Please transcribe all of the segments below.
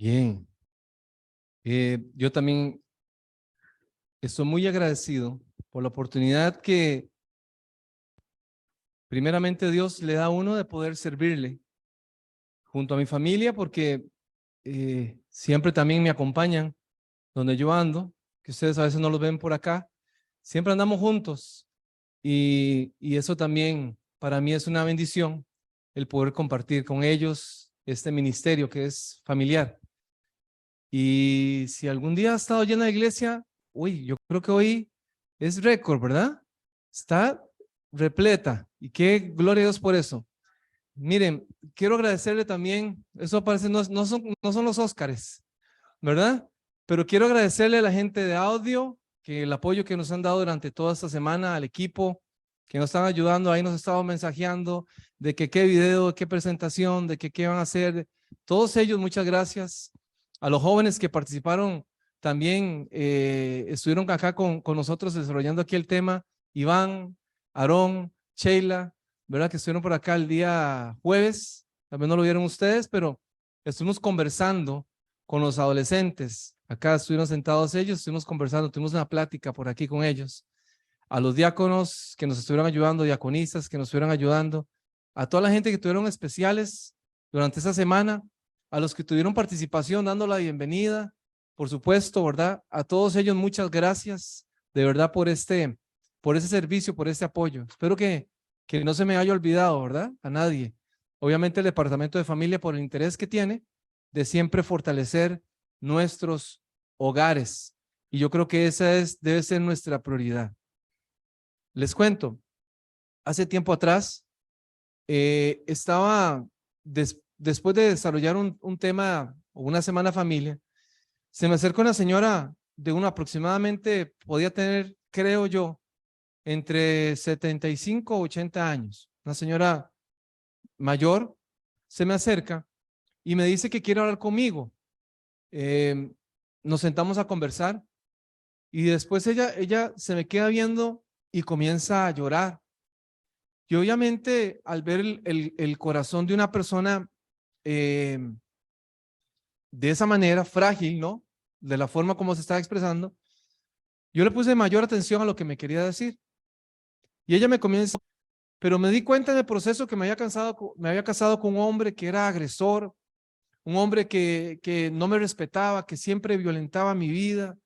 Bien. Yo también estoy muy agradecido por la oportunidad que primeramente Dios le da a uno de poder servirle junto a mi familia, porque siempre también me acompañan donde yo ando, que ustedes a veces no los ven por acá. Siempre andamos juntos y eso también para mí es una bendición, el poder compartir con ellos este ministerio que es familiar. Y si algún día ha estado llena la iglesia, uy, yo creo que hoy es récord, ¿verdad? Está repleta. Y qué gloria a Dios por eso. Miren, quiero agradecerle también, eso parece, no son los Óscares, ¿verdad? Pero quiero agradecerle a la gente de audio, que el apoyo que nos han dado durante toda esta semana, al equipo que nos están ayudando, ahí nos estaban mensajeando de que qué video, qué presentación, de que qué van a hacer. Todos ellos, muchas gracias. A los jóvenes que participaron también, estuvieron acá con nosotros desarrollando aquí el tema. Iván, Aarón, Sheila, ¿verdad? Que estuvieron por acá el día jueves. También no lo vieron ustedes, pero estuvimos conversando con los adolescentes. Acá estuvieron sentados ellos, estuvimos conversando, tuvimos una plática por aquí con ellos. A los diáconos que nos estuvieron ayudando, diaconistas que nos estuvieron ayudando, a toda la gente que tuvieron especiales durante esta semana, a los que tuvieron participación dando la bienvenida, por supuesto, ¿verdad? A todos ellos muchas gracias de verdad por ese servicio, por este apoyo. Espero que no se me haya olvidado, ¿verdad? A nadie. Obviamente el Departamento de Familia por el interés que tiene de siempre fortalecer nuestros hogares. Y yo creo que esa debe ser nuestra prioridad. Les cuento, hace tiempo atrás estaba, después de desarrollar un tema o una semana familia, se me acerca una señora de aproximadamente, podía tener, creo yo, entre 75 o 80 años. Una señora mayor se me acerca y me dice que quiere hablar conmigo. Nos sentamos a conversar y después ella se me queda viendo y comienza a llorar. Y obviamente al ver el corazón de una persona de esa manera frágil, ¿no? De la forma como se estaba expresando, yo le puse mayor atención a lo que me quería decir. Y ella me comienza, pero me di cuenta en el proceso que me había casado con un hombre que era agresor, un hombre que no me respetaba, que siempre violentaba mi vida,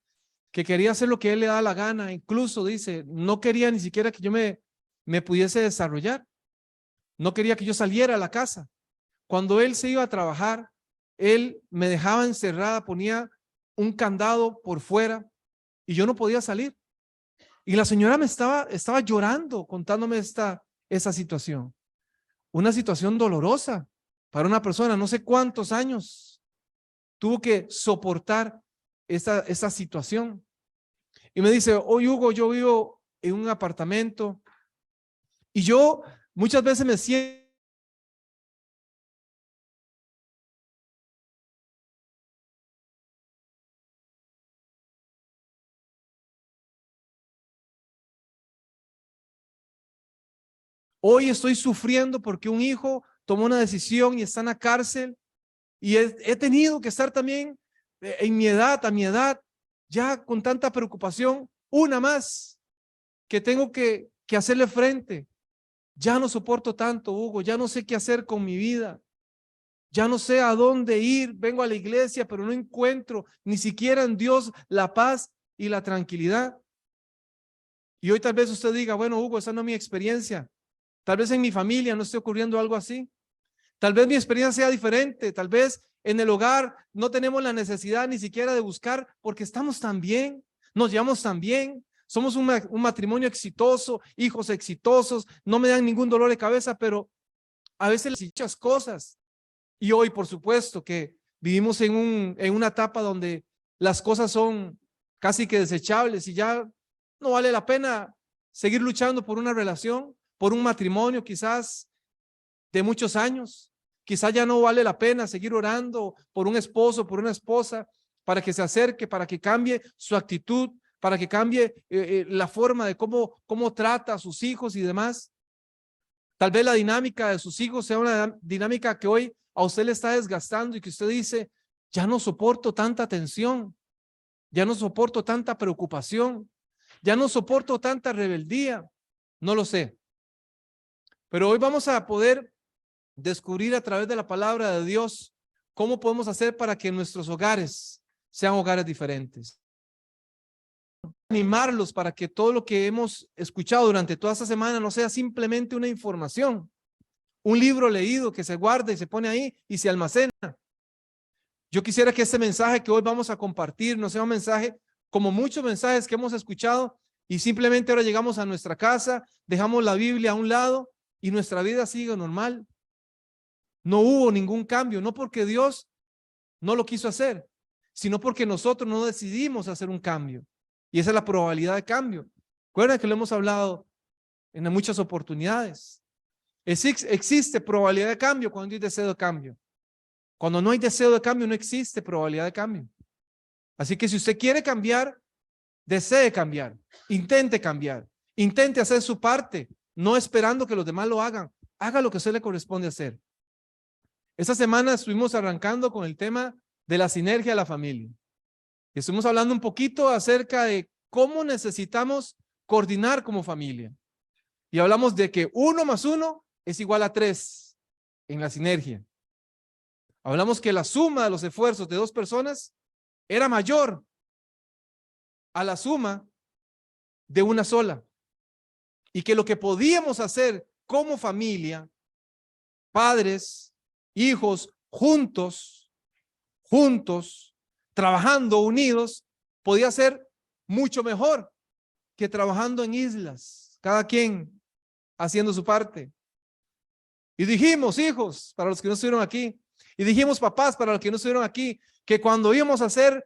que quería hacer lo que él le daba la gana, incluso dice, no quería ni siquiera que yo me pudiese desarrollar, no quería que yo saliera a la casa. Cuando él se iba a trabajar, él me dejaba encerrada, ponía un candado por fuera y yo no podía salir. Y la señora estaba llorando, contándome esa situación. Una situación dolorosa para una persona, no sé cuántos años tuvo que soportar esa situación. Y me dice, oye Hugo, yo vivo en un apartamento y yo muchas veces me siento hoy estoy sufriendo porque un hijo tomó una decisión y está en la cárcel y he tenido que estar también en mi edad, a mi edad, ya con tanta preocupación, una más que tengo que hacerle frente. Ya no soporto tanto, Hugo, ya no sé qué hacer con mi vida. Ya no sé a dónde ir, vengo a la iglesia, pero no encuentro ni siquiera en Dios la paz y la tranquilidad. Y hoy tal vez usted diga, bueno, Hugo, esa no es mi experiencia. Tal vez en mi familia no esté ocurriendo algo así. Tal vez mi experiencia sea diferente. Tal vez en el hogar no tenemos la necesidad ni siquiera de buscar porque estamos tan bien, nos llevamos tan bien. Somos un matrimonio exitoso, hijos exitosos, no me dan ningún dolor de cabeza, pero a veces les muchas cosas. Y hoy, por supuesto, que vivimos en una etapa donde las cosas son casi que desechables y ya no vale la pena seguir luchando por una relación, por un matrimonio quizás de muchos años. Quizás ya no vale la pena seguir orando por un esposo, por una esposa, para que se acerque, para que cambie su actitud, para que cambie la forma de cómo trata a sus hijos y demás. Tal vez la dinámica de sus hijos sea una dinámica que hoy a usted le está desgastando y que usted dice, Ya no soporto tanta tensión, ya no soporto tanta preocupación, ya no soporto tanta rebeldía. No lo sé. Pero hoy vamos a poder descubrir a través de la palabra de Dios cómo podemos hacer para que nuestros hogares sean hogares diferentes. Animarlos para que todo lo que hemos escuchado durante toda esta semana no sea simplemente una información, un libro leído que se guarda y se pone ahí y se almacena. Yo quisiera que este mensaje que hoy vamos a compartir no sea un mensaje como muchos mensajes que hemos escuchado y simplemente ahora llegamos a nuestra casa, dejamos la Biblia a un lado y nuestra vida sigue normal. No hubo ningún cambio, no porque Dios no lo quiso hacer, sino porque nosotros no decidimos hacer un cambio. Y esa es la probabilidad de cambio. Recuerden que lo hemos hablado en muchas oportunidades. Existe probabilidad de cambio cuando hay deseo de cambio. Cuando no hay deseo de cambio, no existe probabilidad de cambio. Así que si usted quiere cambiar, desee cambiar, intente hacer su parte, no esperando que los demás lo hagan. Haga lo que a usted le corresponde hacer. Esta semana estuvimos arrancando con el tema de la sinergia de la familia. Estuvimos hablando un poquito acerca de cómo necesitamos coordinar como familia. Y hablamos de que 1 más 1 es igual a 3 en la sinergia. Hablamos que la suma de los esfuerzos de 2 personas era mayor a la suma de una sola. Y que lo que podíamos hacer como familia, padres, hijos, juntos, trabajando unidos, podía ser mucho mejor que trabajando en islas, cada quien haciendo su parte. Y dijimos, hijos, para los que no estuvieron aquí, y dijimos, papás, para los que no estuvieron aquí, que cuando íbamos a hacer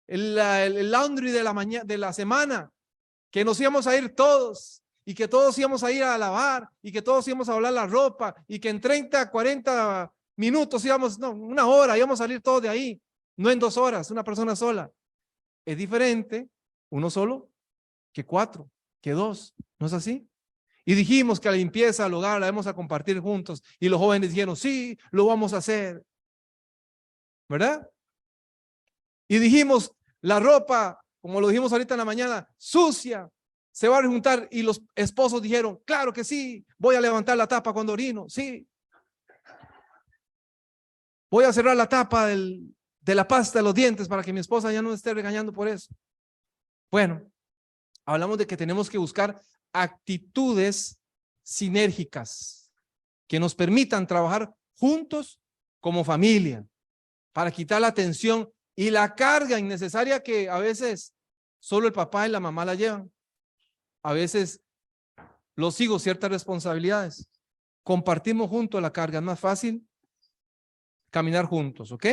el laundry de la semana, que nos íbamos a ir todos, y que todos íbamos a ir a lavar, y que todos íbamos a doblar la ropa, y que en 30, 40 minutos íbamos, no, 1 hora, íbamos a salir todos de ahí, no en 2 horas, una persona sola. Es diferente, uno solo, que 4, que 2, ¿no es así? Y dijimos que la limpieza del hogar la vamos a compartir juntos, y los jóvenes dijeron, sí, lo vamos a hacer, ¿verdad? Y dijimos, la ropa, como lo dijimos ahorita en la mañana, sucia, se va a juntar, y los esposos dijeron, claro que sí, voy a levantar la tapa cuando orino, sí. Voy a cerrar la tapa de la pasta de los dientes para que mi esposa ya no me esté regañando por eso. Bueno, hablamos de que tenemos que buscar actitudes sinérgicas que nos permitan trabajar juntos como familia para quitar la tensión y la carga innecesaria que a veces solo el papá y la mamá la llevan. A veces los hijos ciertas responsabilidades. Compartimos juntos la carga, es más fácil caminar juntos, ¿ok?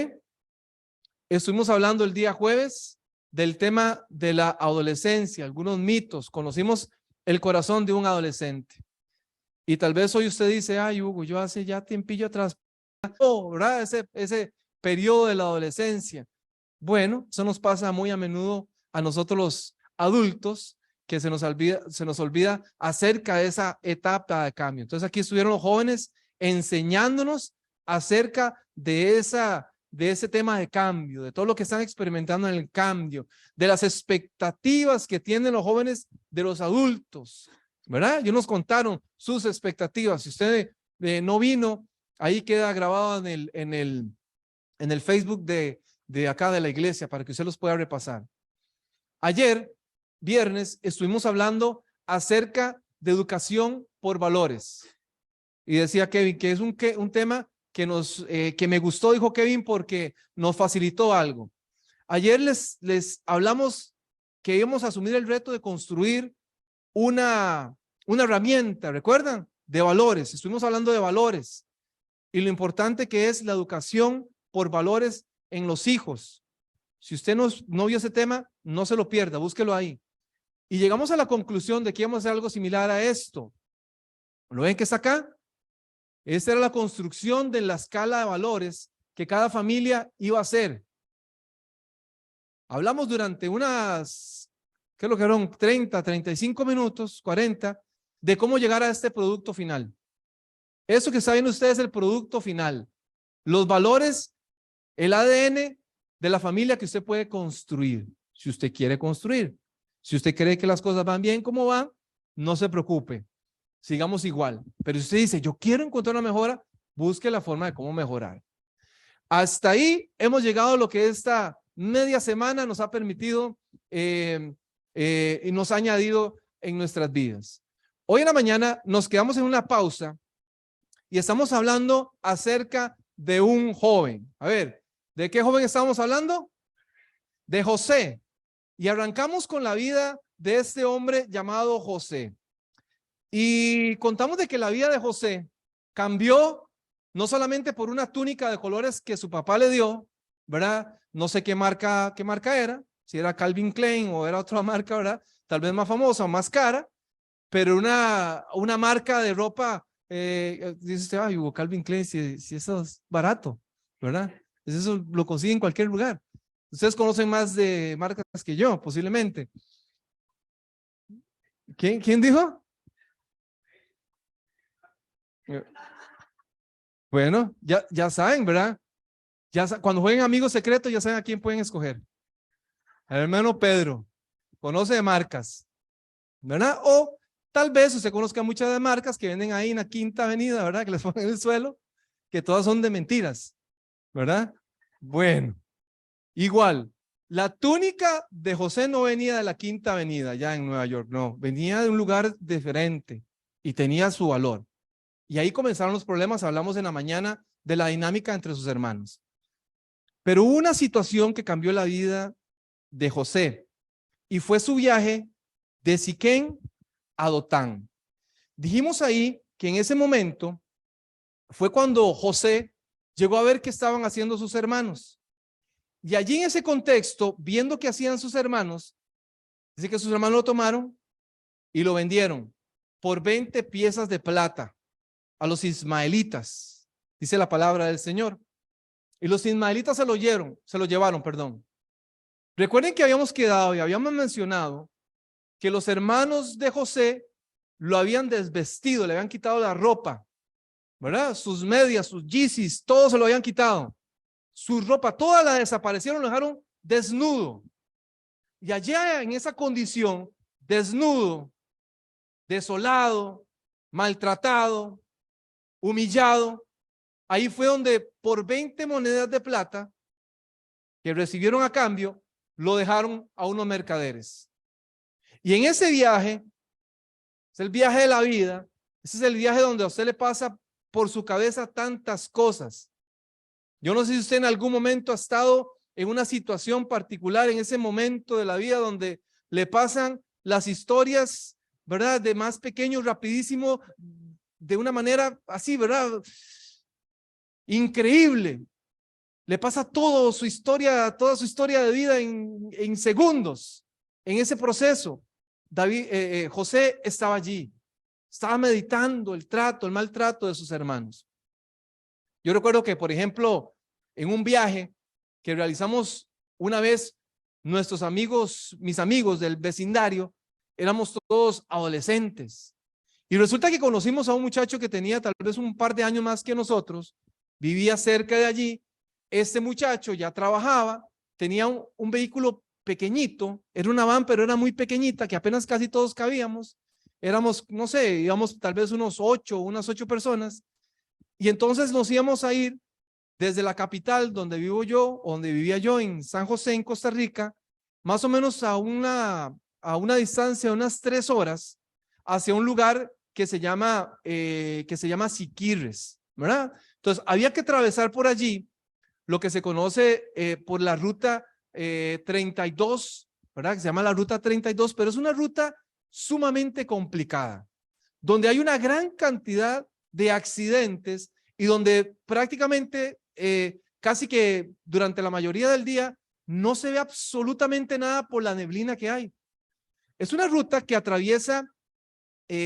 Estuvimos hablando el día jueves del tema de la adolescencia, algunos mitos. Conocimos el corazón de un adolescente. Y tal vez hoy usted dice, ay, Hugo, yo hace ya tiempillo atrás, ¿verdad? Ese periodo de la adolescencia. Bueno, eso nos pasa muy a menudo a nosotros los adultos, que se nos olvida acerca de esa etapa de cambio. Entonces aquí estuvieron los jóvenes enseñándonos acerca de ese tema de cambio, de todo lo que están experimentando en el cambio, de las expectativas que tienen los jóvenes de los adultos, ¿verdad? Ellos nos contaron sus expectativas. Si usted no vino, ahí queda grabado en el Facebook de acá de la iglesia para que usted los pueda repasar. Ayer, viernes, estuvimos hablando acerca de educación por valores. Y decía Kevin que es un tema que me gustó, dijo Kevin, porque nos facilitó algo. Ayer les hablamos que íbamos a asumir el reto de construir una herramienta, ¿recuerdan? De valores. Estuvimos hablando de valores y lo importante que es la educación por valores en los hijos. Si usted no vio ese tema, no se lo pierda, búsquelo ahí. Y llegamos a la conclusión de que íbamos a hacer algo similar a esto. ¿Lo ven que está acá? Esta era la construcción de la escala de valores que cada familia iba a hacer. Hablamos durante ¿qué es lo que eran? 30, 35 minutos, 40, de cómo llegar a este producto final. Eso que está viendo ustedes es el producto final. Los valores El ADN de la familia que usted puede construir, si usted quiere construir. Si usted cree que las cosas van bien como van, no se preocupe, sigamos igual. Pero si usted dice, yo quiero encontrar una mejora, busque la forma de cómo mejorar. Hasta ahí hemos llegado a lo que esta media semana nos ha permitido y nos ha añadido en nuestras vidas. Hoy en la mañana nos quedamos en una pausa y estamos hablando acerca de un joven. A ver, ¿de qué joven estamos hablando? De José. Y arrancamos con la vida de este hombre llamado José. Y contamos de que la vida de José cambió no solamente por una túnica de colores que su papá le dio, ¿verdad? No sé qué marca era, si era Calvin Klein o era otra marca, ¿verdad? Tal vez más famosa o más cara, pero una marca de ropa, dice usted, ay, Hugo, Calvin Klein, si eso es barato, ¿verdad? Pues eso lo consigue en cualquier lugar. Ustedes conocen más de marcas que yo, posiblemente. ¿Quién dijo? Bueno, ya saben, ¿verdad? Cuando jueguen Amigos Secretos, ya saben a quién pueden escoger. Al hermano Pedro, conoce de marcas, ¿verdad? O tal vez usted conozca muchas de marcas que venden ahí en la Quinta Avenida, ¿verdad? Que les ponen en el suelo, que todas son de mentiras, ¿verdad? Bueno, igual, la túnica de José no venía de la Quinta Avenida, ya en Nueva York, no, venía de un lugar diferente y tenía su valor. Y ahí comenzaron los problemas, hablamos en la mañana de la dinámica entre sus hermanos. Pero hubo una situación que cambió la vida de José y fue su viaje de Siquén a Dotán. Dijimos ahí que en ese momento fue cuando José llegó a ver qué estaban haciendo sus hermanos. Y allí en ese contexto, viendo qué hacían sus hermanos, dice que sus hermanos lo tomaron y lo vendieron por 20 piezas de plata a los ismaelitas, dice la palabra del Señor. Y los ismaelitas se lo llevaron, perdón. Recuerden que habíamos quedado y habíamos mencionado que los hermanos de José lo habían desvestido, le habían quitado la ropa, ¿verdad? Sus medias, sus yeezys, todo se lo habían quitado. Su ropa, toda la desaparecieron, lo dejaron desnudo. Y allá en esa condición, desnudo, desolado, maltratado, humillado, ahí fue donde por 20 monedas de plata que recibieron a cambio, lo dejaron a unos mercaderes. Y en ese viaje, es el viaje de la vida, ese es el viaje donde a usted le pasa por su cabeza tantas cosas. Yo no sé si usted en algún momento ha estado en una situación particular en ese momento de la vida donde le pasan las historias, ¿verdad? De más pequeño, rapidísimo, de una manera así, ¿verdad? Increíble. Le pasa toda su historia de vida en segundos. En ese proceso, José estaba allí, estaba meditando el maltrato de sus hermanos. Yo recuerdo que, por ejemplo, en un viaje que realizamos una vez, mis amigos del vecindario, éramos todos adolescentes. Y resulta que conocimos a un muchacho que tenía tal vez un par de años más que nosotros, vivía cerca de allí. Este muchacho ya trabajaba, tenía un vehículo pequeñito, era una van, pero era muy pequeñita, que apenas casi todos cabíamos. Éramos, no sé, íbamos tal vez unas 8 personas. Y entonces nos íbamos a ir desde la capital donde vivo yo, donde vivía yo en San José, en Costa Rica, más o menos a una distancia de unas 3 horas hacia un lugar que se llama Siquirres, ¿verdad? Entonces había que atravesar por allí lo que se conoce por la ruta 32, ¿verdad? Que se llama la ruta 32, pero es una ruta sumamente complicada, donde hay una gran cantidad de accidentes y donde prácticamente casi que durante la mayoría del día no se ve absolutamente nada por la neblina que hay. Es una ruta que atraviesa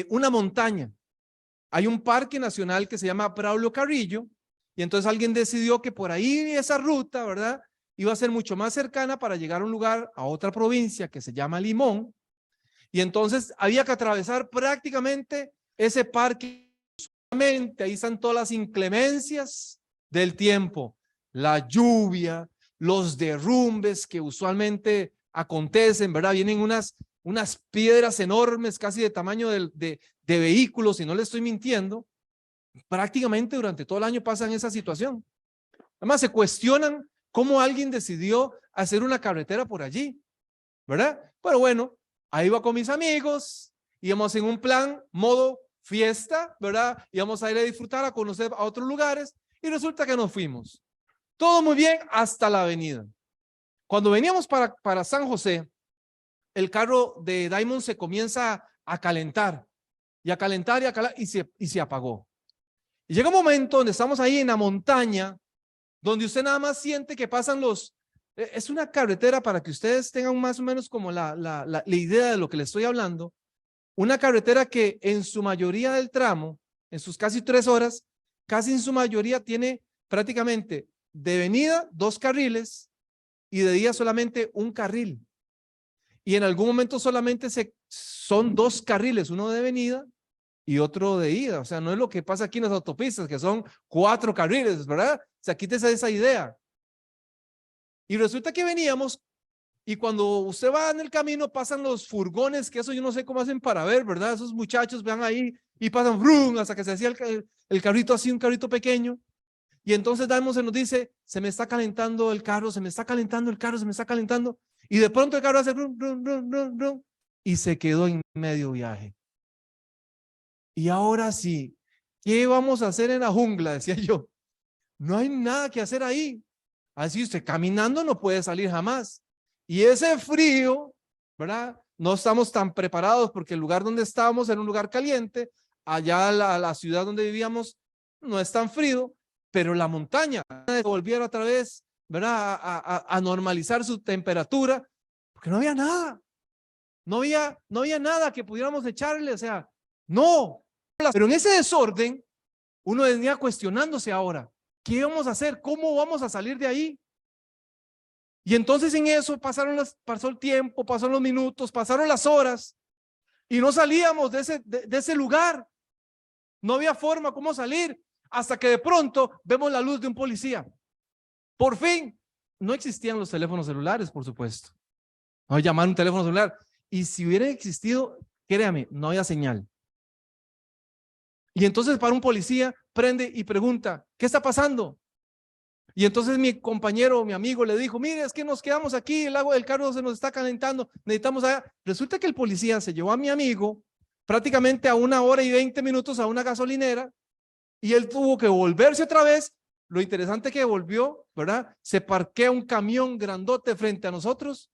una montaña. Hay un parque nacional que se llama Braulio Carrillo y entonces alguien decidió que por ahí esa ruta, ¿verdad? Iba a ser mucho más cercana para llegar a un lugar, a otra provincia que se llama Limón. Y entonces había que atravesar prácticamente ese parque. Ahí están todas las inclemencias del tiempo. la lluvia, los derrumbes que usualmente acontecen, ¿verdad? Vienen unas piedras enormes, casi de tamaño de vehículos, y no le estoy mintiendo. Prácticamente durante todo el año pasan esa situación. Además, se cuestionan cómo alguien decidió hacer una carretera por allí, ¿verdad? Pero bueno, ahí iba con mis amigos, íbamos en un plan, modo fiesta, ¿verdad? Íbamos a ir a disfrutar, a conocer a otros lugares, y resulta que nos fuimos. Todo muy bien hasta la avenida. Cuando veníamos para San José, el carro de Diamond se comienza a calentar, y a calentar y a calentar, y se apagó. Y llega un momento donde estamos ahí en la montaña, donde usted nada más siente que pasan es una carretera, para que ustedes tengan más o menos como la idea de lo que les estoy hablando. Una carretera que en su mayoría del tramo, en sus casi 3 horas, casi en su mayoría tiene prácticamente de venida 2 carriles y de día solamente 1 carril. Y en algún momento solamente son 2 carriles, uno de venida y otro de ida. O sea, no es lo que pasa aquí en las autopistas, que son 4 carriles, ¿verdad? O sea, quítese esa idea. Y resulta que veníamos, y cuando usted va en el camino pasan los furgones, que eso yo no sé cómo hacen para ver, ¿verdad? Esos muchachos van ahí y pasan brum, hasta que se hacía el carrito así, un carrito pequeño. Y entonces Diamond se nos dice, se me está calentando el carro, se me está calentando el carro, se me está calentando. Y de pronto el carro hace brum, brum, brum, brum, brum, y se quedó en medio viaje. Y ahora sí, ¿qué vamos a hacer en la jungla? Decía yo. No hay nada que hacer ahí. Así usted caminando no puede salir jamás. Y ese frío, ¿verdad? No estamos tan preparados, porque el lugar donde estábamos era un lugar caliente. Allá la ciudad donde vivíamos no es tan frío, pero la montaña volviera otra vez, ¿verdad? A normalizar su temperatura, porque no había nada. No había nada que pudiéramos echarle, o sea, no. Pero en ese desorden, uno venía cuestionándose ahora, ¿qué vamos a hacer? ¿Cómo vamos a salir de ahí? Y entonces en eso pasó el tiempo, pasaron los minutos, pasaron las horas, y no salíamos de ese lugar. No había forma cómo salir, hasta que de pronto vemos la luz de un policía. Por fin, no existían los teléfonos celulares, por supuesto. No llamar un teléfono celular. Y si hubiera existido, créame, no había señal. Y entonces para un policía prende y pregunta, ¿qué está pasando? Y entonces mi compañero, mi amigo le dijo, mire, es que nos quedamos aquí, el agua del carro se nos está calentando, necesitamos allá. Resulta que el policía se llevó a mi amigo prácticamente a 1 hora y 20 minutos a una gasolinera, y él tuvo que volverse otra vez. Lo interesante que volvió, ¿verdad? Se parquea un camión grandote frente a nosotros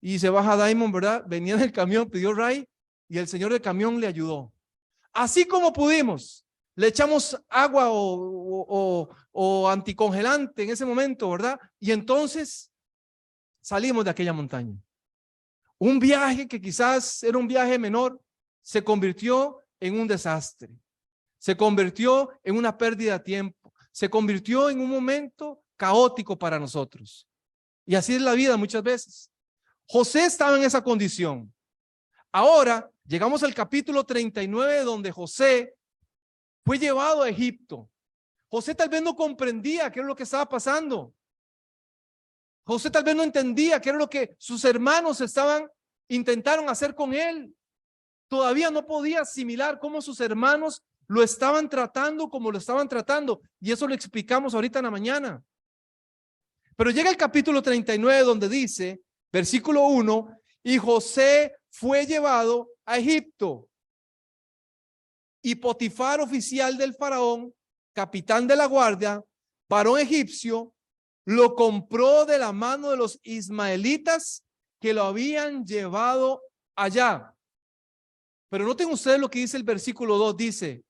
y se baja Diamond, ¿verdad? Venía del camión, pidió ride, y el señor del camión le ayudó. Así como pudimos, le echamos agua o anticongelante en ese momento, ¿verdad? Y entonces salimos de aquella montaña. Un viaje que quizás era un viaje menor, se convirtió en un desastre. Se convirtió en una pérdida de tiempo. Se convirtió en un momento caótico para nosotros. Y así es la vida muchas veces. José estaba en esa condición. Ahora llegamos al capítulo 39, donde José fue llevado a Egipto. José tal vez no comprendía qué era lo que estaba pasando. José tal vez no entendía qué era lo que sus hermanos intentaron hacer con él. Todavía no podía asimilar cómo sus hermanos lo estaban tratando como lo estaban tratando. Y eso lo explicamos ahorita en la mañana. Pero llega el capítulo 39, donde dice, versículo 1, y José fue llevado a Egipto. Y Potifar, oficial del faraón, capitán de la guardia, varón egipcio, lo compró de la mano de los ismaelitas que lo habían llevado allá. Pero noten ustedes lo que dice el versículo 2, dice,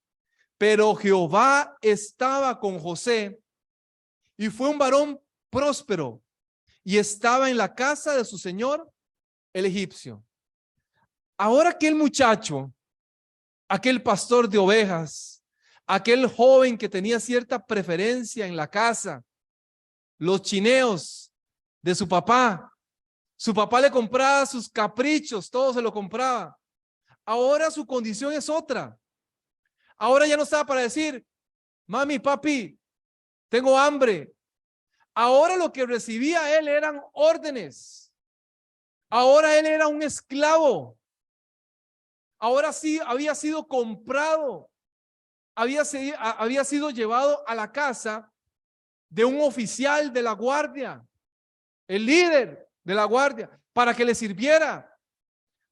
pero Jehová estaba con José y fue un varón próspero y estaba en la casa de su señor, el egipcio. Ahora aquel muchacho, aquel pastor de ovejas, aquel joven que tenía cierta preferencia en la casa, los chineos de su papá le compraba sus caprichos, todo se lo compraba. Ahora su condición es otra. Ahora ya no estaba para decir, mami, papi, tengo hambre. Ahora lo que recibía él eran órdenes. Ahora él era un esclavo. Ahora sí había sido comprado. Había sido llevado a la casa de un oficial de la guardia, el líder de la guardia, para que le sirviera,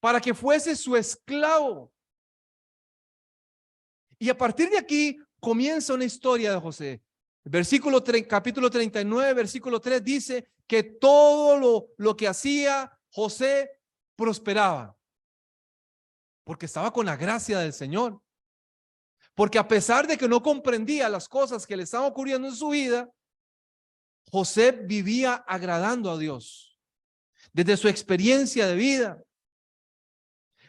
para que fuese su esclavo. Y a partir de aquí comienza una historia de José. Capítulo 39, versículo 3 dice que todo lo que hacía José prosperaba, porque estaba con la gracia del Señor. Porque a pesar de que no comprendía las cosas que le estaban ocurriendo en su vida, José vivía agradando a Dios desde su experiencia de vida.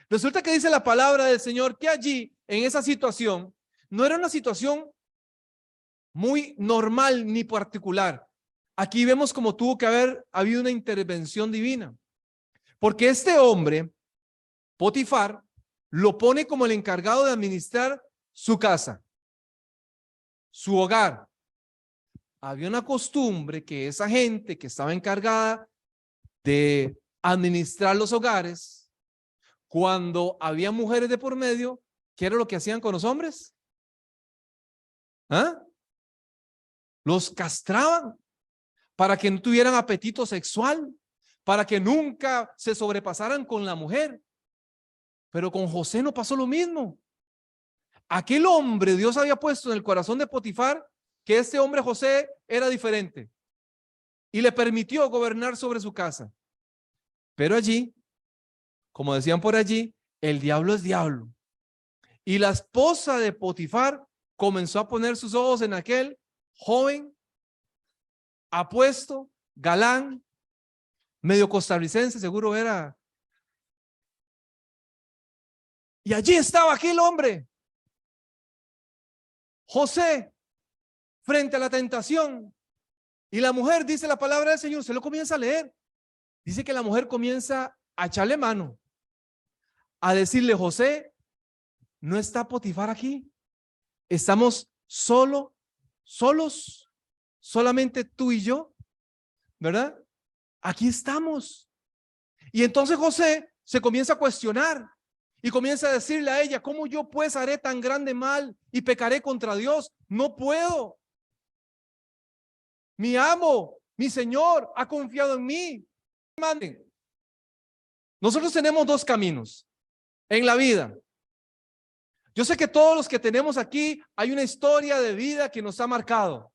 Resulta que dice la palabra del Señor que allí, en esa situación, no era una situación muy normal ni particular. Aquí vemos como tuvo que haber habido una intervención divina. Porque este hombre, Potifar, lo pone como el encargado de administrar su casa, su hogar. Había una costumbre que esa gente que estaba encargada de administrar los hogares, cuando había mujeres de por medio, ¿qué era lo que hacían con los hombres? ¿Ah? Los castraban para que no tuvieran apetito sexual, para que nunca se sobrepasaran con la mujer. Pero con José no pasó lo mismo. Aquel hombre, Dios había puesto en el corazón de Potifar que este hombre José era diferente y le permitió gobernar sobre su casa. Pero allí, como decían por allí, el diablo es diablo. Y la esposa de Potifar comenzó a poner sus ojos en aquel joven, apuesto, galán, medio costarricense, seguro era. Y allí estaba aquel hombre, José, frente a la tentación. Y la mujer, dice la palabra del Señor, se lo comienza a leer. Dice que la mujer comienza a echarle mano, a decirle: José, no está Potifar aquí. Estamos solos, solamente tú y yo, ¿verdad? Aquí estamos. Y entonces José se comienza a cuestionar y comienza a decirle a ella: ¿cómo yo pues haré tan grande mal y pecaré contra Dios? No puedo. Mi amo, mi Señor ha confiado en mí. Nosotros tenemos dos caminos en la vida. Yo sé que todos los que tenemos aquí hay una historia de vida que nos ha marcado.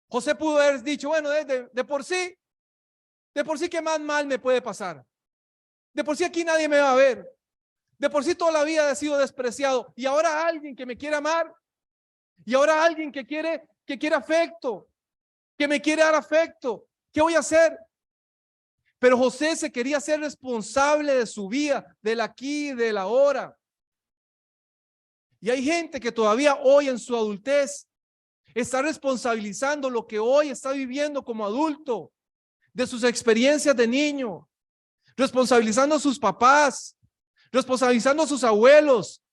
José pudo haber dicho: bueno, de por sí ¿qué más mal me puede pasar? De por sí aquí nadie me va a ver. De por sí toda la vida he sido despreciado. Y ahora alguien que me quiere amar. Y ahora alguien que quiere afecto. Que me quiere dar afecto. ¿Qué voy a hacer? Pero José se quería ser responsable de su vida, del aquí y del ahora. Y hay gente que todavía hoy en su adultez está responsabilizando lo que hoy está viviendo como adulto, de sus experiencias de niño, responsabilizando a sus papás, responsabilizando a sus abuelos,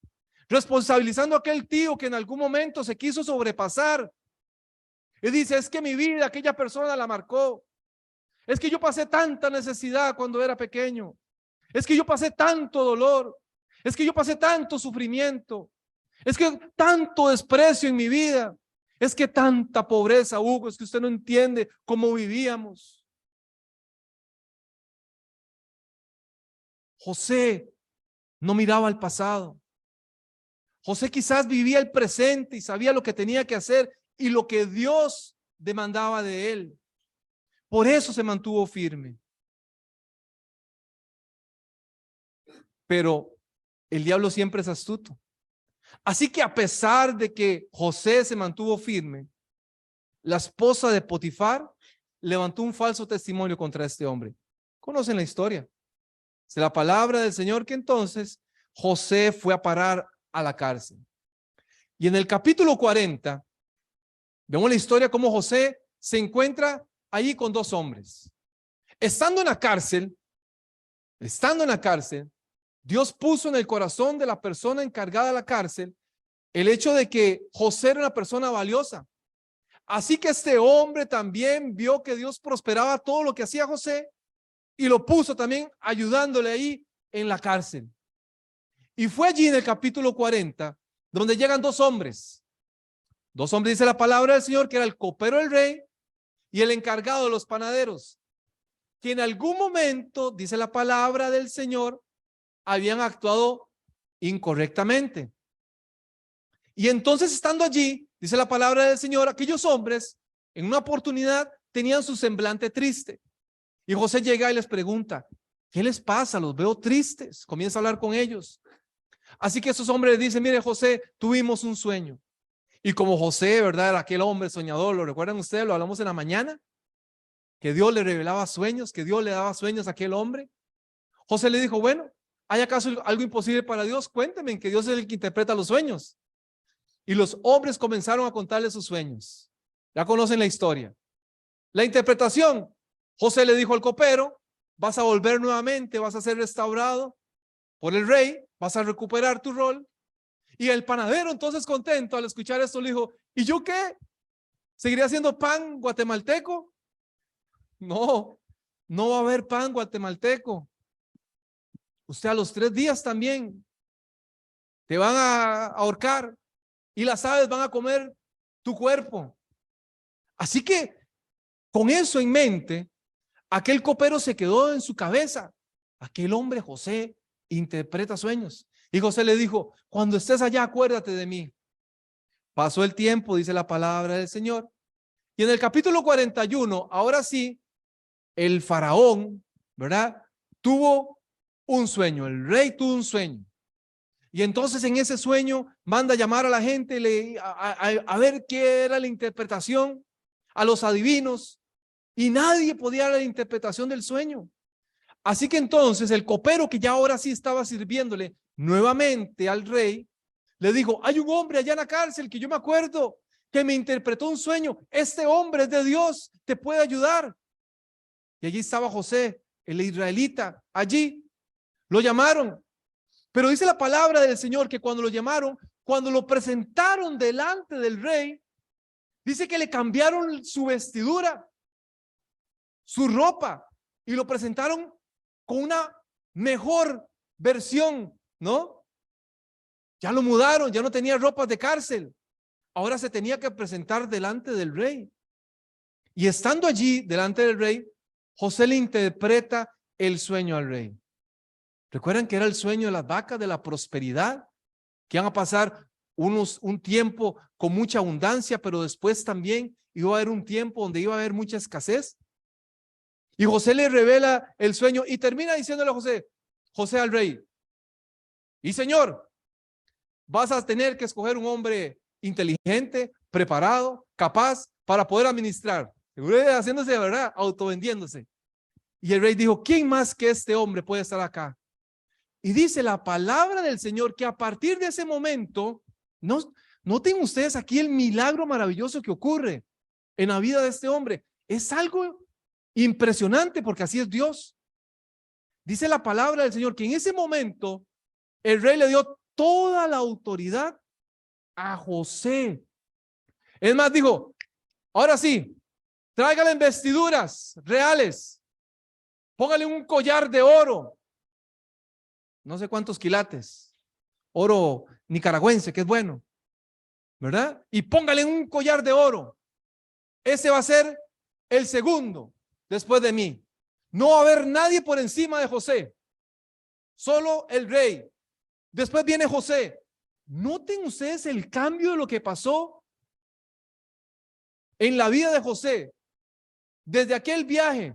responsabilizando a aquel tío que en algún momento se quiso sobrepasar. Y dice: es que mi vida, aquella persona la marcó. Es que yo pasé tanta necesidad cuando era pequeño. Es que yo pasé tanto dolor. Es que yo pasé tanto sufrimiento. Es que tanto desprecio en mi vida. Es que tanta pobreza, Hugo, es que usted no entiende cómo vivíamos. José no miraba al pasado. José quizás vivía el presente y sabía lo que tenía que hacer y lo que Dios demandaba de él. Por eso se mantuvo firme. Pero el diablo siempre es astuto. Así que a pesar de que José se mantuvo firme, la esposa de Potifar levantó un falso testimonio contra este hombre. ¿Conocen la historia? Es la palabra del Señor que entonces José fue a parar a la cárcel. Y en el capítulo 40, vemos la historia cómo José se encuentra allí con dos hombres. Estando en la cárcel, Dios puso en el corazón de la persona encargada de la cárcel el hecho de que José era una persona valiosa. Así que este hombre también vio que Dios prosperaba todo lo que hacía José y lo puso también ayudándole ahí en la cárcel. Y fue allí en el capítulo 40 donde llegan dos hombres. Dos hombres, dice la palabra del Señor, que era el copero del rey y el encargado de los panaderos, que en algún momento, dice la palabra del Señor, habían actuado incorrectamente. Y entonces, estando allí, dice la palabra del Señor, aquellos hombres en una oportunidad tenían su semblante triste. Y José llega y les pregunta, ¿qué les pasa? Los veo tristes. Comienza a hablar con ellos. Así que esos hombres dicen, mire José, tuvimos un sueño. Y como José, ¿verdad? Era aquel hombre soñador, ¿lo recuerdan ustedes? Lo hablamos en la mañana, que Dios le revelaba sueños, que Dios le daba sueños a aquel hombre. José le dijo, bueno, ¿hay acaso algo imposible para Dios? Cuénteme, que Dios es el que interpreta los sueños. Y los hombres comenzaron a contarle sus sueños. Ya conocen la historia. La interpretación, José le dijo al copero, vas a volver nuevamente, vas a ser restaurado por el rey, vas a recuperar tu rol. Y el panadero, entonces, contento al escuchar esto, le dijo, ¿y yo qué? ¿Seguiré haciendo pan guatemalteco? No, no va a haber pan guatemalteco. Usted a los 3 días también te van a ahorcar y las aves van a comer tu cuerpo. Así que con eso en mente, aquel copero se quedó en su cabeza. Aquel hombre José interpreta sueños. Y José le dijo, cuando estés allá, acuérdate de mí. Pasó el tiempo, dice la palabra del Señor. Y en el capítulo 41, ahora sí, el faraón, ¿verdad? Tuvo un sueño, el rey tuvo un sueño. Y entonces en ese sueño manda a llamar a la gente a ver qué era la interpretación, a los adivinos, y nadie podía dar la interpretación del sueño. Así que entonces el copero, que ya ahora sí estaba sirviéndole nuevamente al rey, le dijo, hay un hombre allá en la cárcel que yo me acuerdo que me interpretó un sueño. Este hombre es de Dios, te puede ayudar. Y allí estaba José, el israelita, allí. Lo llamaron. Pero dice la palabra del Señor que cuando lo llamaron, cuando lo presentaron delante del rey, dice que le cambiaron su vestidura, su ropa, y lo presentaron con una mejor versión, ¿no? Ya lo mudaron, ya no tenía ropas de cárcel. Ahora se tenía que presentar delante del rey. Y estando allí delante del rey, José le interpreta el sueño al rey. ¿Recuerdan que era el sueño de las vacas, de la prosperidad? Que iban a pasar un tiempo con mucha abundancia, pero después también iba a haber un tiempo donde iba a haber mucha escasez. Y José le revela el sueño y termina diciéndole a José al rey, y señor, vas a tener que escoger un hombre inteligente, preparado, capaz para poder administrar. Haciéndose, de verdad, autovendiéndose. Y el rey dijo, ¿quién más que este hombre puede estar acá? Y dice la palabra del Señor que a partir de ese momento, noten ustedes aquí el milagro maravilloso que ocurre en la vida de este hombre. Es algo impresionante porque así es Dios. Dice la palabra del Señor que en ese momento el rey le dio toda la autoridad a José. Es más, dijo, ahora sí, tráigale vestiduras reales, póngale un collar de oro, no sé cuántos quilates, oro nicaragüense, que es bueno, ¿verdad? Y póngale un collar de oro. Ese va a ser el segundo después de mí. No va a haber nadie por encima de José, solo el rey. Después viene José. Noten ustedes el cambio de lo que pasó en la vida de José. Desde aquel viaje,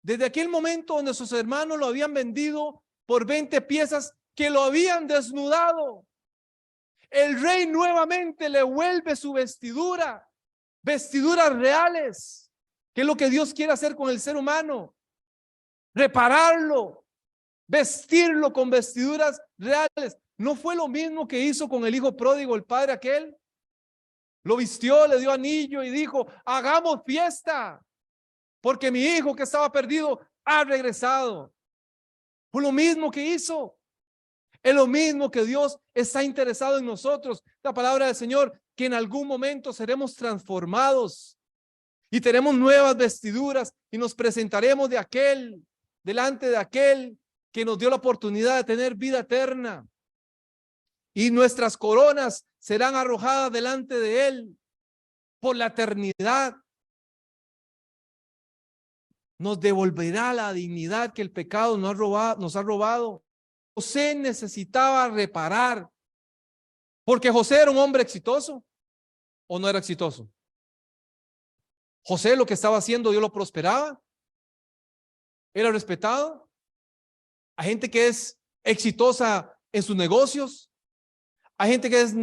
desde aquel momento donde sus hermanos lo habían vendido por 20 piezas, que lo habían desnudado. El rey nuevamente le vuelve su vestidura, vestiduras reales, que es lo que Dios quiere hacer con el ser humano, repararlo, vestirlo con vestiduras reales. ¿No fue lo mismo que hizo con el hijo pródigo, el padre aquel? Lo vistió, le dio anillo y dijo, hagamos fiesta, porque mi hijo que estaba perdido ha regresado. Fue lo mismo que hizo. Es lo mismo que Dios está interesado en nosotros. La palabra del Señor, que en algún momento seremos transformados y tenemos nuevas vestiduras y nos presentaremos delante de aquel que nos dio la oportunidad de tener vida eterna. Y nuestras coronas serán arrojadas delante de él por la eternidad. Nos devolverá la dignidad que el pecado nos ha robado. José necesitaba reparar, porque José era un hombre exitoso, ¿o no era exitoso? José lo que estaba haciendo, Dios lo prosperaba, era respetado. Hay gente que es exitosa en sus negocios, hay gente que es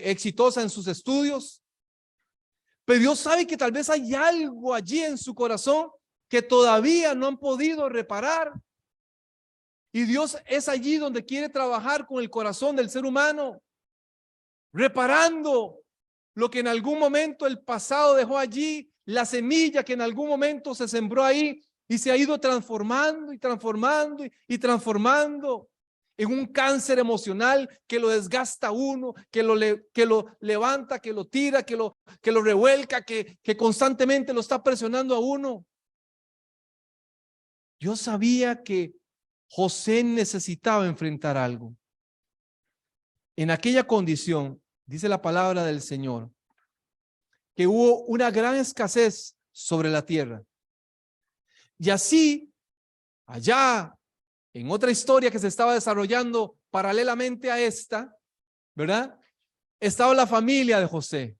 exitosa en sus estudios, pero Dios sabe que tal vez hay algo allí en su corazón que todavía no han podido reparar. Y Dios es allí donde quiere trabajar con el corazón del ser humano, reparando lo que en algún momento el pasado dejó allí, la semilla que en algún momento se sembró ahí y se ha ido transformando y transformando y transformando en un cáncer emocional que lo desgasta a uno, que lo levanta, que lo tira, que lo revuelca, que constantemente lo está presionando a uno. Yo sabía que José necesitaba enfrentar algo. En aquella condición, dice la palabra del Señor, que hubo una gran escasez sobre la tierra. Y así, allá, en otra historia que se estaba desarrollando paralelamente a esta, ¿verdad? Estaba la familia de José.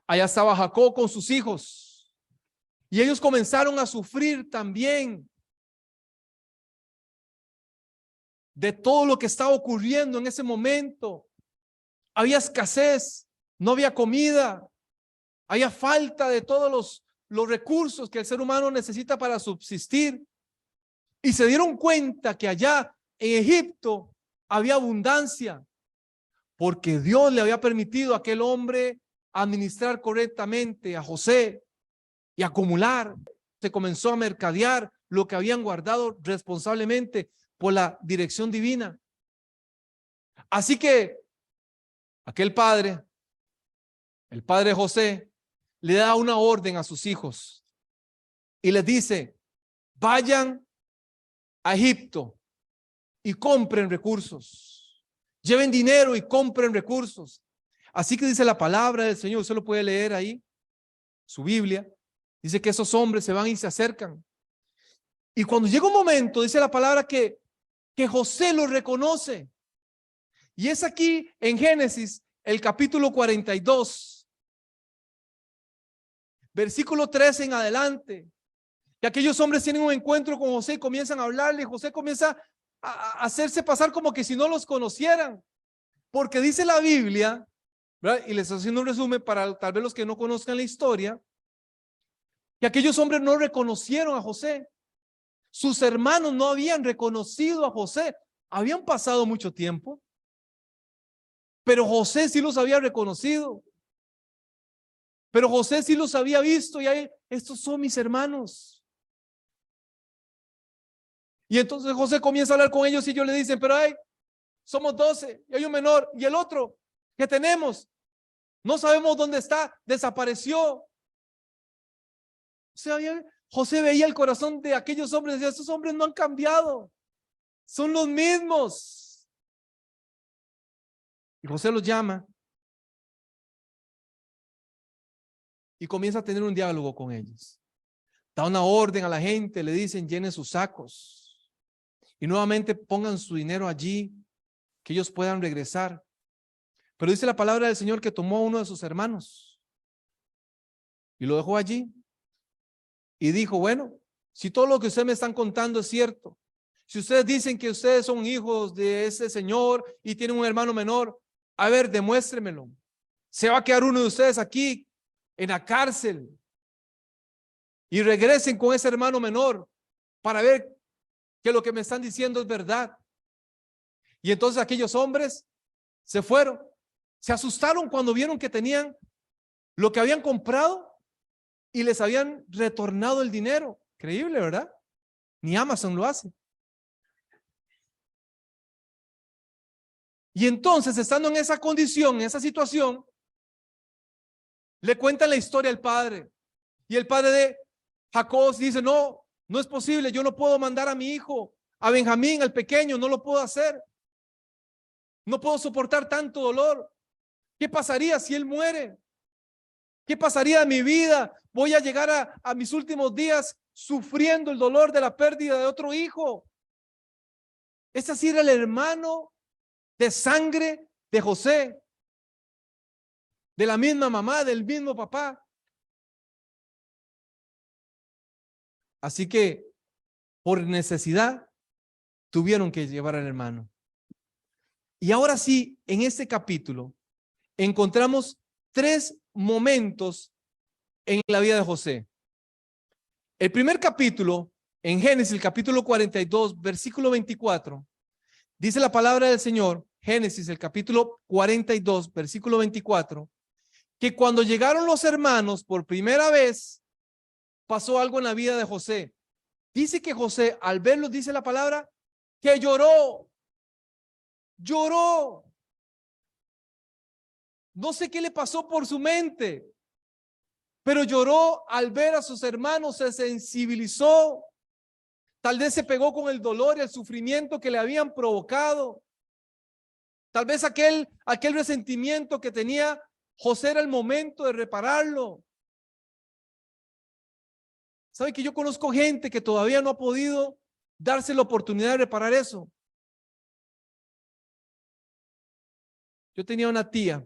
Allá estaba Jacob con sus hijos. Y ellos comenzaron a sufrir también de todo lo que estaba ocurriendo en ese momento. Había escasez, no había comida, había falta de todos los recursos que el ser humano necesita para subsistir. Y se dieron cuenta que allá en Egipto había abundancia, porque Dios le había permitido a aquel hombre administrar correctamente a José y acumular. Se comenzó a mercadear lo que habían guardado responsablemente por la dirección divina. Así que aquel padre, el padre José, le da una orden a sus hijos y les dice: vayan a Egipto y compren recursos, lleven dinero y compren recursos. Así que dice la palabra del Señor, usted lo puede leer ahí, su Biblia, dice que esos hombres se van y se acercan. Y cuando llega un momento, dice la palabra que José los reconoce. Y es aquí en Génesis, el capítulo 42, versículo 13 en adelante, que aquellos hombres tienen un encuentro con José y comienzan a hablarle. Y José comienza a hacerse pasar como que si no los conocieran, porque dice la Biblia, ¿verdad? Y les estoy haciendo un resumen para tal vez los que no conozcan la historia, que aquellos hombres no reconocieron a José. Sus hermanos no habían reconocido a José. Habían pasado mucho tiempo, pero José sí los había reconocido. Pero José sí los había visto y ahí, estos son mis hermanos. Y entonces José comienza a hablar con ellos y ellos le dicen: pero somos 12 y hay un menor, y el otro que tenemos, no sabemos dónde está, desapareció. O sea, José veía el corazón de aquellos hombres y decía: estos hombres no han cambiado, son los mismos. Y José los llama y comienza a tener un diálogo con ellos. Da una orden a la gente, le dicen: llenen sus sacos y nuevamente pongan su dinero allí, que ellos puedan regresar. Pero dice la palabra del Señor que tomó a uno de sus hermanos y lo dejó allí y dijo: bueno, si todo lo que ustedes me están contando es cierto, si ustedes dicen que ustedes son hijos de ese señor y tienen un hermano menor, a ver, demuéstremelo. Se va a quedar uno de ustedes aquí en la cárcel y regresen con ese hermano menor para ver que lo que me están diciendo es verdad. Y entonces aquellos hombres se fueron, se asustaron cuando vieron que tenían lo que habían comprado y les habían retornado el dinero. Increíble, ¿verdad? Ni Amazon lo hace. Y entonces, estando en esa condición, en esa situación, Le cuentan la historia al padre. Y el padre de Jacob dice, no, no es posible. Yo no puedo mandar a mi hijo, a Benjamín, al pequeño, no lo puedo hacer. No puedo soportar tanto dolor. ¿Qué pasaría si él muere? ¿Qué pasaría en mi vida? Voy a llegar a mis últimos días sufriendo el dolor de la pérdida de otro hijo. Ese sí era el hermano de sangre de José, de la misma mamá, del mismo papá. Así que por necesidad tuvieron que llevar al hermano. Y ahora sí, en este capítulo encontramos 3 momentos en la vida de José. El primer capítulo, en Génesis, el capítulo 42, versículo 24, dice la palabra del Señor, Génesis, el capítulo 42, versículo 24, que cuando llegaron los hermanos por primera vez, pasó algo en la vida de José. Dice que José, al verlos, dice la palabra, que lloró. Lloró. No sé qué le pasó por su mente, pero lloró al ver a sus hermanos, se sensibilizó. Tal vez se pegó con el dolor y el sufrimiento que le habían provocado. Tal vez aquel resentimiento que tenía José era el momento de repararlo. ¿Sabe que yo conozco gente que todavía no ha podido darse la oportunidad de reparar eso? Yo tenía una tía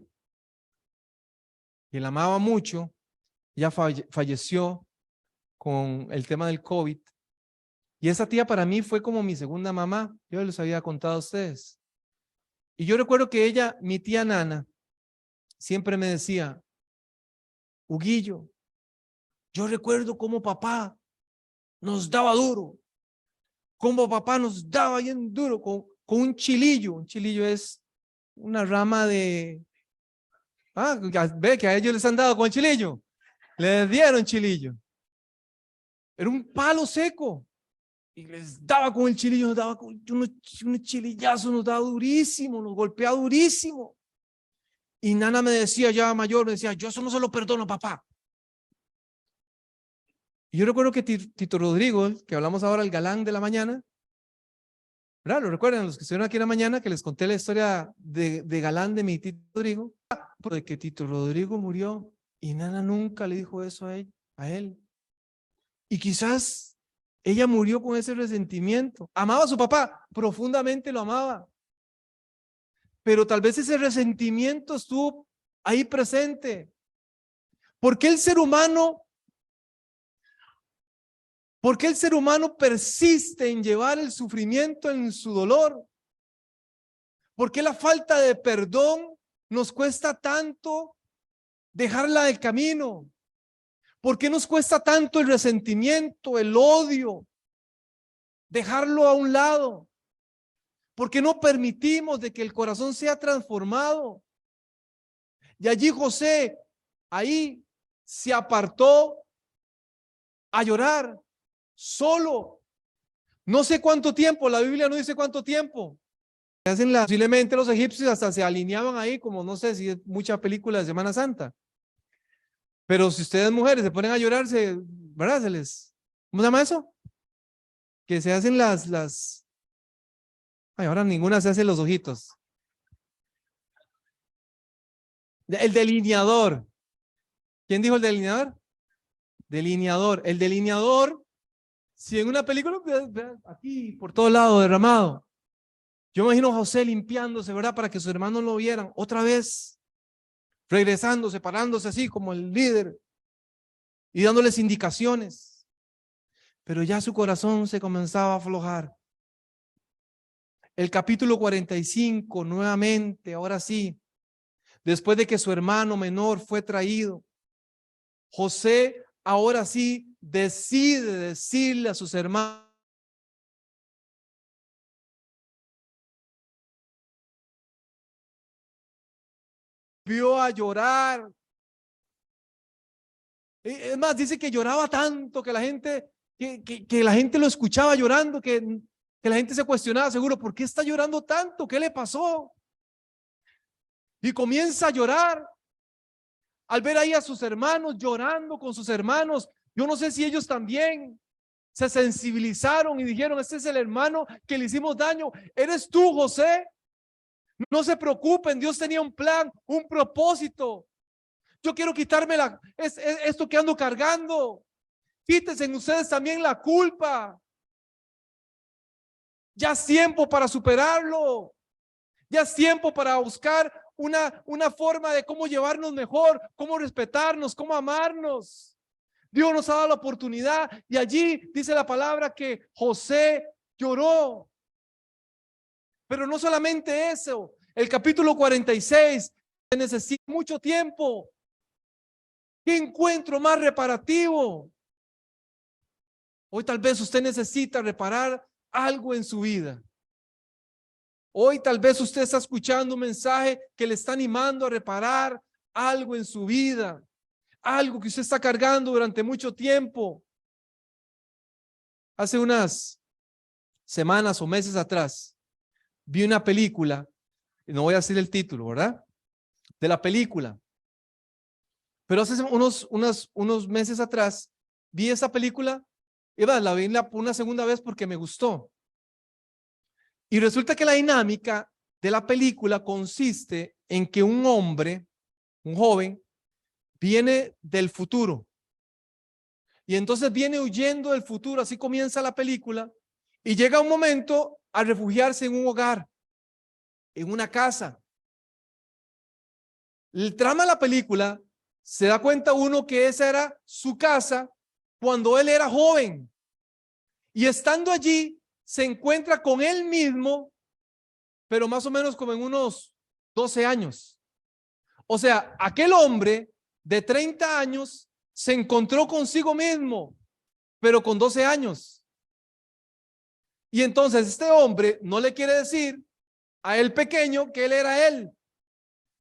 que la amaba mucho, ya falleció con el tema del COVID. Y esa tía para mí fue como mi segunda mamá. Yo les había contado a ustedes. Y yo recuerdo que ella, mi tía Nana, siempre me decía, Huguillo, yo recuerdo cómo papá nos daba duro, cómo papá nos daba bien duro con un chilillo. Un chilillo es una rama de... ve que a ellos les han dado con el chilillo. Les dieron chilillo. Era un palo seco. Y les daba con el chilillo, nos daba con unos chilillazos, nos daba durísimo, nos golpeaba durísimo. Y Nana me decía, ya mayor, me decía, yo eso no se lo perdono, papá. Y yo recuerdo que Tito Rodrigo, que hablamos ahora, el galán de la mañana, ¿verdad? ¿Lo recuerdan los que estuvieron aquí en la mañana? Que les conté la historia de galán de mi Tito Rodrigo, de que Tito Rodrigo murió y Nana nunca le dijo eso a él. Y quizás ella murió con ese resentimiento. Amaba a su papá, profundamente lo amaba. Pero tal vez ese resentimiento estuvo ahí presente. ¿Por qué el ser humano persiste en llevar el sufrimiento en su dolor? ¿Por qué la falta de perdón nos cuesta tanto dejarla del camino? ¿Por qué nos cuesta tanto el resentimiento, el odio, dejarlo a un lado? ¿Por qué no permitimos de que el corazón sea transformado? Y allí José, ahí se apartó a llorar solo. No sé cuánto tiempo, la Biblia no dice cuánto tiempo. Posiblemente los egipcios hasta se alineaban ahí, como no sé si es mucha película de Semana Santa. Pero si ustedes mujeres se ponen a llorar, ¿verdad? ¿Cómo se llama eso? Que se hacen ay, ahora ninguna se hace los ojitos. El delineador. ¿Quién dijo el delineador? Delineador. El delineador, si en una película, aquí por todo lado derramado. Yo imagino a José limpiándose, ¿verdad? Para que sus hermanos lo vieran. Otra vez, regresándose, parándose así como el líder y dándoles indicaciones. Pero ya su corazón se comenzaba a aflojar. El capítulo 45, nuevamente, ahora sí, después de que su hermano menor fue traído, José ahora sí decide decirle a sus hermanos, vio a llorar. Es más, dice que lloraba tanto que la gente, que la gente lo escuchaba llorando, que la gente se cuestionaba seguro, ¿por qué está llorando tanto? ¿Qué le pasó? Y comienza a llorar al ver ahí a sus hermanos llorando con sus hermanos, yo no sé si ellos también se sensibilizaron y dijeron, este es el hermano que le hicimos daño, eres tú, José. No se preocupen, Dios tenía un plan, un propósito. Yo quiero quitarme esto que ando cargando. Quítense en ustedes también la culpa. Ya es tiempo para superarlo. Ya es tiempo para buscar una forma de cómo llevarnos mejor, cómo respetarnos, cómo amarnos. Dios nos ha dado la oportunidad y allí dice la palabra que José lloró. Pero no solamente eso, el capítulo 46 se necesita mucho tiempo. ¿Qué encuentro más reparativo? Hoy tal vez usted necesita reparar algo en su vida. Hoy tal vez usted está escuchando un mensaje que le está animando a reparar algo en su vida, algo que usted está cargando durante mucho tiempo. Hace unas semanas o meses atrás vi una película, y no voy a decir el título, ¿verdad? De la película. Pero hace unos meses atrás vi esa película y la vi una segunda vez porque me gustó. Y resulta que la dinámica de la película consiste en que un hombre, un joven, viene del futuro. Y entonces viene huyendo del futuro, así comienza la película, y llega un momento a refugiarse en un hogar, en una casa. El trama de la película, se da cuenta uno que esa era su casa cuando él era joven. Y estando allí, se encuentra con él mismo, pero más o menos como en unos 12 años. O sea, aquel hombre de 30 años se encontró consigo mismo, pero con 12 años. Y entonces este hombre no le quiere decir a él pequeño que él era él,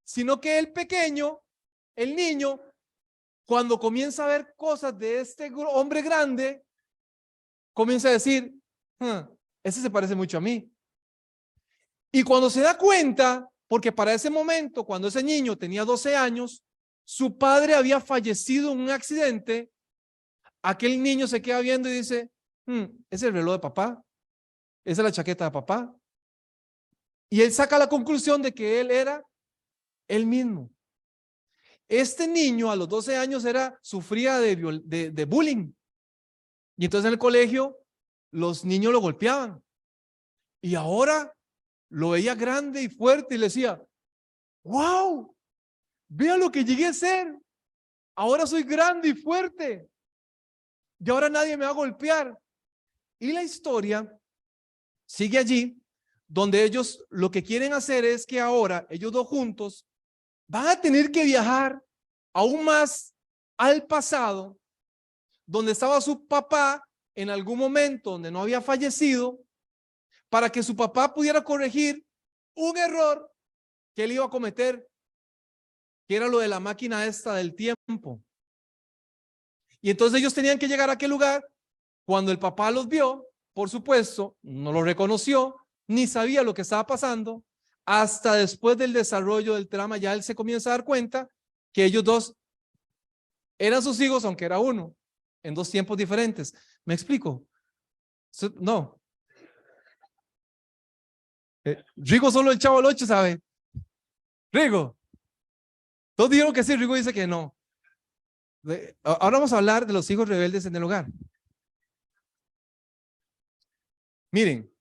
sino que el pequeño, el niño, cuando comienza a ver cosas de este hombre grande, comienza a decir, ese se parece mucho a mí. Y cuando se da cuenta, porque para ese momento, cuando ese niño tenía 12 años, su padre había fallecido en un accidente, aquel niño se queda viendo y dice, es el reloj de papá, esa es la chaqueta de papá. Y él saca la conclusión de que él era él mismo. Este niño a los 12 años sufría de bullying. Y entonces en el colegio los niños lo golpeaban. Y ahora lo veía grande y fuerte y le decía, wow, vea lo que llegué a ser. Ahora soy grande y fuerte. Y ahora nadie me va a golpear. Y la historia sigue allí, donde ellos lo que quieren hacer es que ahora ellos dos juntos van a tener que viajar aún más al pasado, donde estaba su papá en algún momento donde no había fallecido, para que su papá pudiera corregir un error que él iba a cometer, que era lo de la máquina esta del tiempo. Y entonces ellos tenían que llegar a aquel lugar. Cuando el papá los vio, por supuesto, no lo reconoció, ni sabía lo que estaba pasando. Hasta después del desarrollo del trama, ya él se comienza a dar cuenta que ellos dos eran sus hijos, aunque era uno, en dos tiempos diferentes. ¿Me explico? No. Rigo solo el Chavo del 8 sabe. Rigo. Todos dijeron que sí, Rigo dice que no. Ahora vamos a hablar de los hijos rebeldes en el hogar. Miren,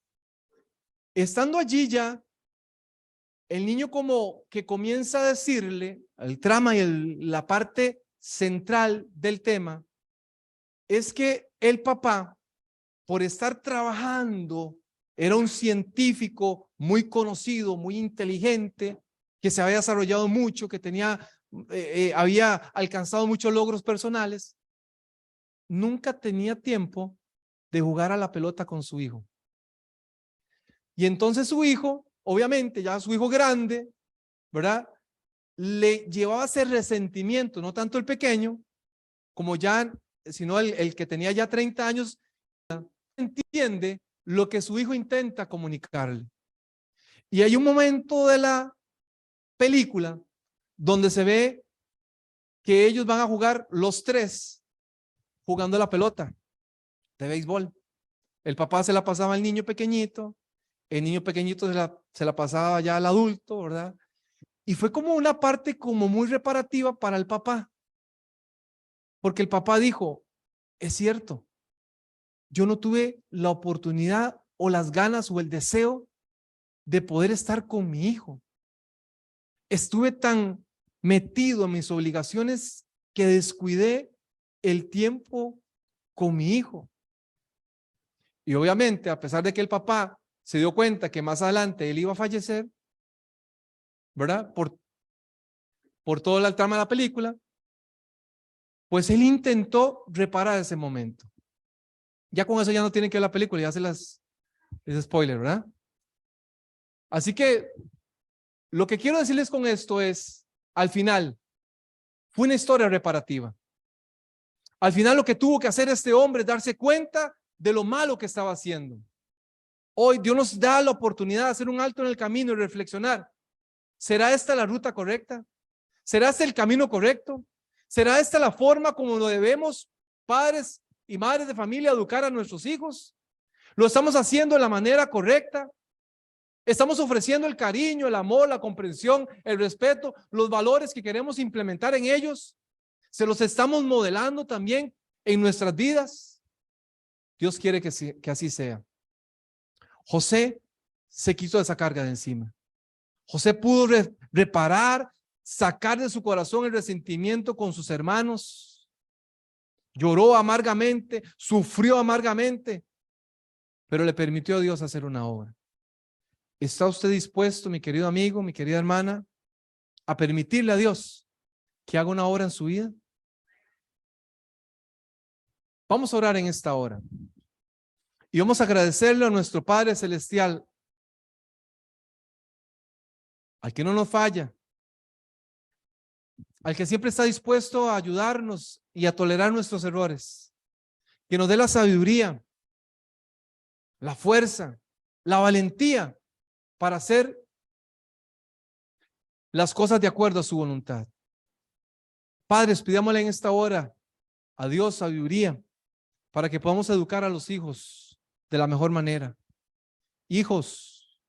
estando allí ya, el niño como que comienza a decirle, el trama y la parte central del tema, es que el papá, por estar trabajando, era un científico muy conocido, muy inteligente, que se había desarrollado mucho, que había alcanzado muchos logros personales, nunca tenía tiempo de jugar a la pelota con su hijo. Y entonces su hijo, obviamente ya su hijo grande, ¿verdad? Le llevaba ese resentimiento, no tanto el pequeño, como ya, sino el que tenía ya 30 años, entiende lo que su hijo intenta comunicarle. Y hay un momento de la película donde se ve que ellos van a jugar los tres jugando la pelota de béisbol. El papá se la pasaba al niño pequeñito, el niño pequeñito se la pasaba ya al adulto, ¿verdad? Y fue como una parte como muy reparativa para el papá, porque el papá dijo, es cierto, yo no tuve la oportunidad o las ganas o el deseo de poder estar con mi hijo. Estuve tan metido en mis obligaciones que descuidé el tiempo con mi hijo. Y obviamente, a pesar de que el papá se dio cuenta que más adelante él iba a fallecer, ¿verdad? Por todo el trama de la película, pues él intentó reparar ese momento. Ya con eso ya no tienen que ver la película, ya es spoiler, ¿verdad? Así que lo que quiero decirles con esto es, al final, fue una historia reparativa. Al final lo que tuvo que hacer este hombre es darse cuenta de lo malo que estaba haciendo. Hoy Dios nos da la oportunidad de hacer un alto en el camino y reflexionar. ¿Será esta la ruta correcta? ¿Será este el camino correcto? ¿Será esta la forma como lo debemos, padres y madres de familia, educar a nuestros hijos? ¿Lo estamos haciendo de la manera correcta? ¿Estamos ofreciendo el cariño, el amor, la comprensión, el respeto, los valores que queremos implementar en ellos? ¿Se los estamos modelando también en nuestras vidas? Dios quiere que así sea. José se quitó esa carga de encima. José pudo reparar, sacar de su corazón el resentimiento con sus hermanos. Lloró amargamente, sufrió amargamente, pero le permitió a Dios hacer una obra. ¿Está usted dispuesto, mi querido amigo, mi querida hermana, a permitirle a Dios que haga una obra en su vida? Vamos a orar en esta hora y vamos a agradecerle a nuestro Padre Celestial, al que no nos falla, al que siempre está dispuesto a ayudarnos y a tolerar nuestros errores, que nos dé la sabiduría, la fuerza, la valentía para hacer las cosas de acuerdo a su voluntad. Padres, pidámosle en esta hora a Dios sabiduría para que podamos educar a los hijos de la mejor manera. Hijos,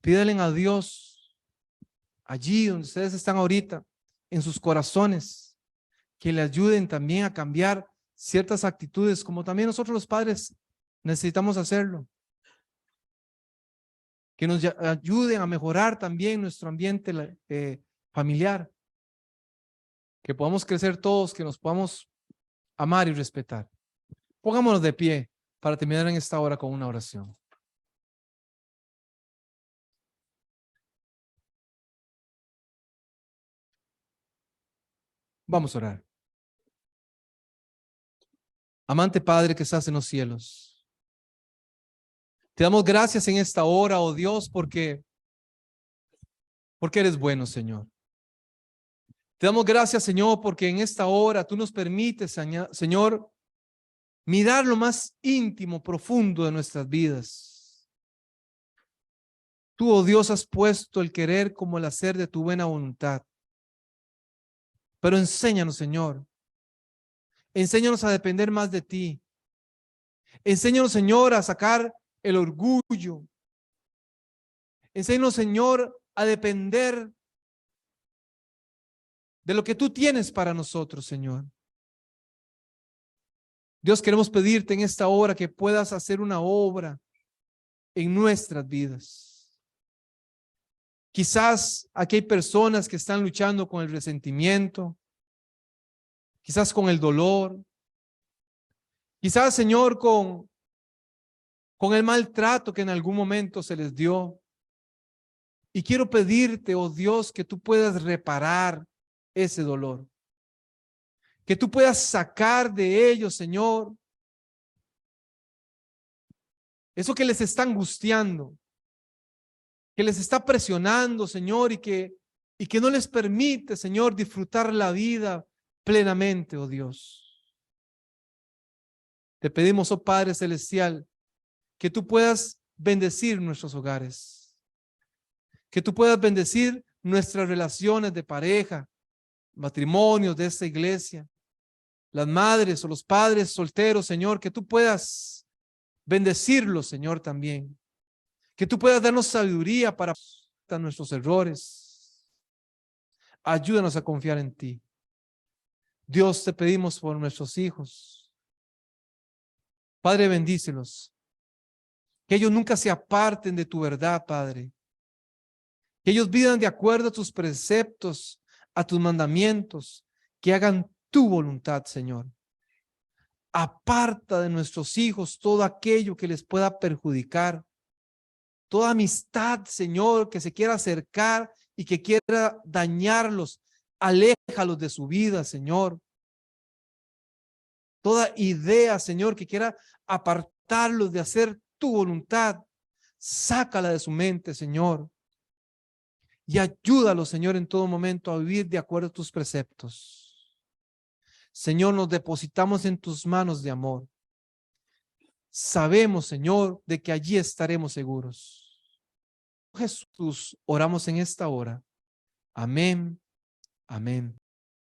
pídanle a Dios allí donde ustedes están ahorita, en sus corazones, que le ayuden también a cambiar ciertas actitudes, como también nosotros los padres necesitamos hacerlo. Que nos ayuden a mejorar también nuestro ambiente familiar, que podamos crecer todos, que nos podamos amar y respetar. Pongámonos de pie para terminar en esta hora con una oración. Vamos a orar. Amante Padre que estás en los cielos, te damos gracias en esta hora, oh Dios, porque eres bueno, Señor. Te damos gracias, Señor, porque en esta hora tú nos permites, Señor, mirar lo más íntimo, profundo de nuestras vidas. Tú, oh Dios, has puesto el querer como el hacer de tu buena voluntad. Pero enséñanos, Señor. Enséñanos a depender más de ti. Enséñanos, Señor, a sacar el orgullo. Enséñanos, Señor, a depender de lo que tú tienes para nosotros, Señor. Dios, queremos pedirte en esta hora que puedas hacer una obra en nuestras vidas. Quizás aquí hay personas que están luchando con el resentimiento, quizás con el dolor, quizás, Señor, con el maltrato que en algún momento se les dio. Y quiero pedirte, oh Dios, que tú puedas reparar ese dolor. Que tú puedas sacar de ellos, Señor, eso que les está angustiando, que les está presionando, Señor, y que no les permite, Señor, disfrutar la vida plenamente, oh Dios. Te pedimos, oh Padre Celestial, que tú puedas bendecir nuestros hogares, que tú puedas bendecir nuestras relaciones de pareja, matrimonios de esta iglesia, las madres o los padres solteros, Señor, que tú puedas bendecirlos, Señor, también. Que tú puedas darnos sabiduría para nuestros errores. Ayúdanos a confiar en ti. Dios, te pedimos por nuestros hijos. Padre, bendícelos. Que ellos nunca se aparten de tu verdad, Padre. Que ellos vivan de acuerdo a tus preceptos, a tus mandamientos. Que hagan tu voluntad, Señor. Aparta de nuestros hijos todo aquello que les pueda perjudicar. Toda amistad, Señor, que se quiera acercar y que quiera dañarlos, aléjalos de su vida, Señor. Toda idea, Señor, que quiera apartarlos de hacer tu voluntad, sácala de su mente, Señor. Y ayúdalos, Señor, en todo momento a vivir de acuerdo a tus preceptos. Señor, nos depositamos en tus manos de amor. Sabemos, Señor, de que allí estaremos seguros. Jesús, oramos en esta hora. Amén. Amén.